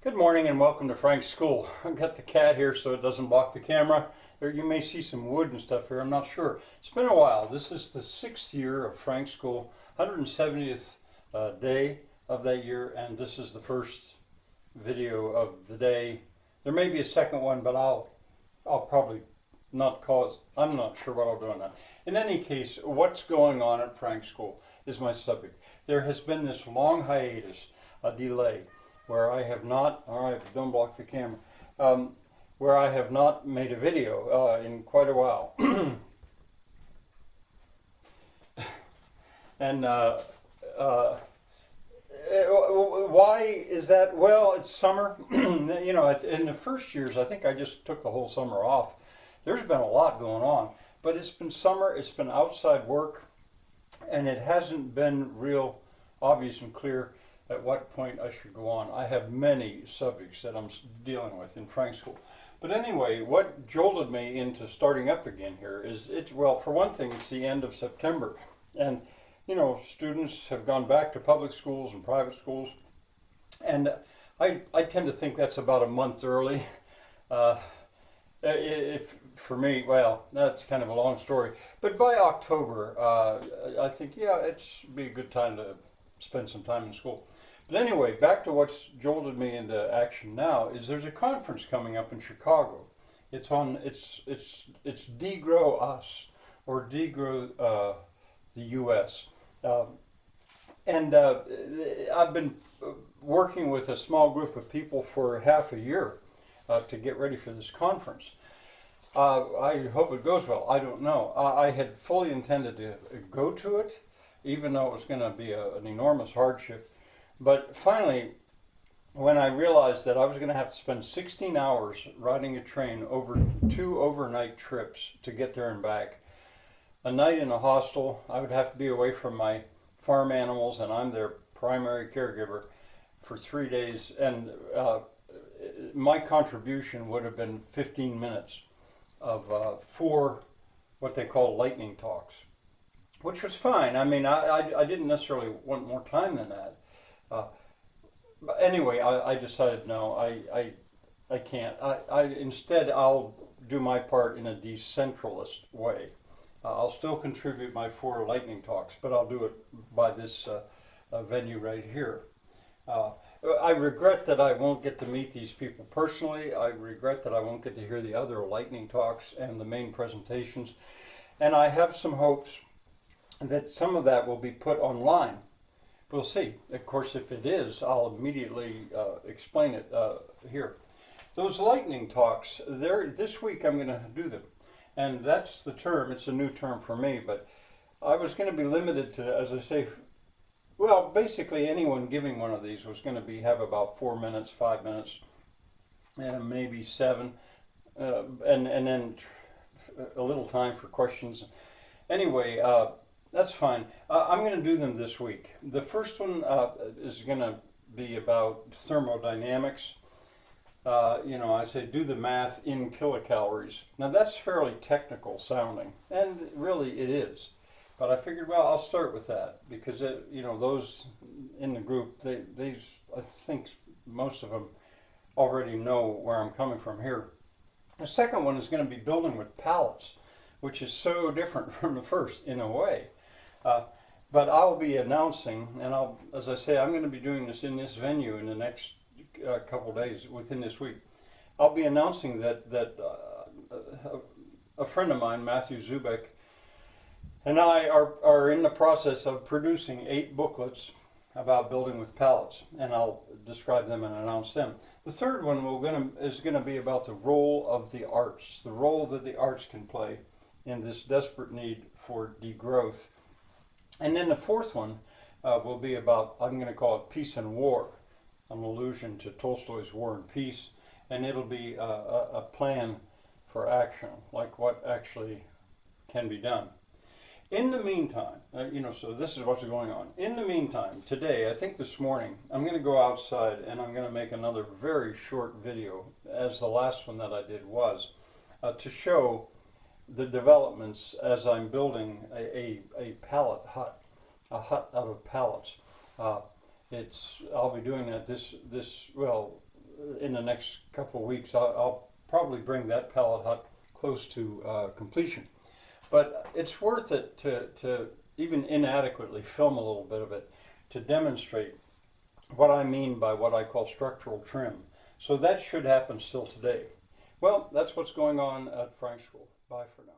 Good morning and welcome to Frank's School. I've got the cat here so it doesn't block the camera. You may see some wood and stuff here, I'm not sure. It's been a while. This is the 6th year of Frank's School, 170th day of that year, and this is the first video of the day. There may be a second one, but I'll probably not cause, I'm not sure what I'll do on that. In any case, what's going on at Frank's School is my subject. There has been this long hiatus, a delay, where I have not, all right, don't block the camera, where I have not made a video in quite a while. And why is that? Well, it's summer. You know, in the first years, I think I just took the whole summer off. There's been a lot going on, but it's been summer, it's been outside work, and it hasn't been real obvious and clear at what point I should go on. I have many subjects that I'm dealing with in Frank's School. But anyway, what jolted me into starting up again here is, well, for one thing, it's the end of September. And, you know, students have gone back to public schools and private schools. And I tend to think that's about a month early. For me, well, that's kind of a long story. But by October, I think, yeah, it's be a good time to spend some time in school. But anyway, back to what's jolted me into action now is there's a conference coming up in Chicago. It's Degrow Us, or Degrow the U.S. I've been working with a small group of people for half a year to get ready for this conference. I hope it goes well. I don't know. I had fully intended to go to it, even though it was going to be an enormous hardship. But finally, when I realized that I was going to have to spend 16 hours riding a train over 2 overnight trips to get there and back, a night in a hostel, I would have to be away from my farm animals, and I'm their primary caregiver, for 3 days, and my contribution would have been 15 minutes of 4 what they call lightning talks, which was fine. I mean, I didn't necessarily want more time than that. But anyway, I decided no, I can't. Instead, I'll do my part in a decentralist way. I'll still contribute my 4 lightning talks, but I'll do it by this venue right here. I regret that I won't get to meet these people personally. I regret that I won't get to hear the other lightning talks and the main presentations. And I have some hopes that some of that will be put online. We'll see. Of course, if it is, I'll immediately explain it here. Those lightning talks, this week I'm going to do them. And that's the term. It's a new term for me, but I was going to be limited to, as I say, well, basically anyone giving one of these was going to have about 4 minutes, 5 minutes, and maybe 7, and then a little time for questions. Anyway, that's fine. I'm going to do them this week. The first one is going to be about thermodynamics. You know, I say do the math in kilocalories. Now that's fairly technical sounding, and really it is. But I figured, well, I'll start with that because you know, those in the group, I think most of them already know where I'm coming from here. The second one is going to be building with pallets, which is so different from the first in a way. But I'll be announcing, and as I say, I'm going to be doing this in this venue in the next couple days, within this week. I'll be announcing that a friend of mine, Matthew Zubek, and I are in the process of producing 8 booklets about building with pallets, and I'll describe them and announce them. The third one is going to be about the role of the arts, the role that the arts can play in this desperate need for degrowth. And then the fourth one will be about, I'm going to call it Peace and War, an allusion to Tolstoy's War and Peace, and it'll be a plan for action, like what actually can be done. In the meantime, you know, so this is what's going on. In the meantime, today, I think this morning, I'm going to go outside and I'm going to make another very short video, as the last one that I did was, to show the developments as I'm building a pallet hut, a hut out of pallets. I'll be doing that in the next couple of weeks, I'll probably bring that pallet hut close to completion. But it's worth it to even inadequately film a little bit of it to demonstrate what I mean by what I call structural trim. So that should happen still today. Well, that's what's going on at Frank School. Bye for now.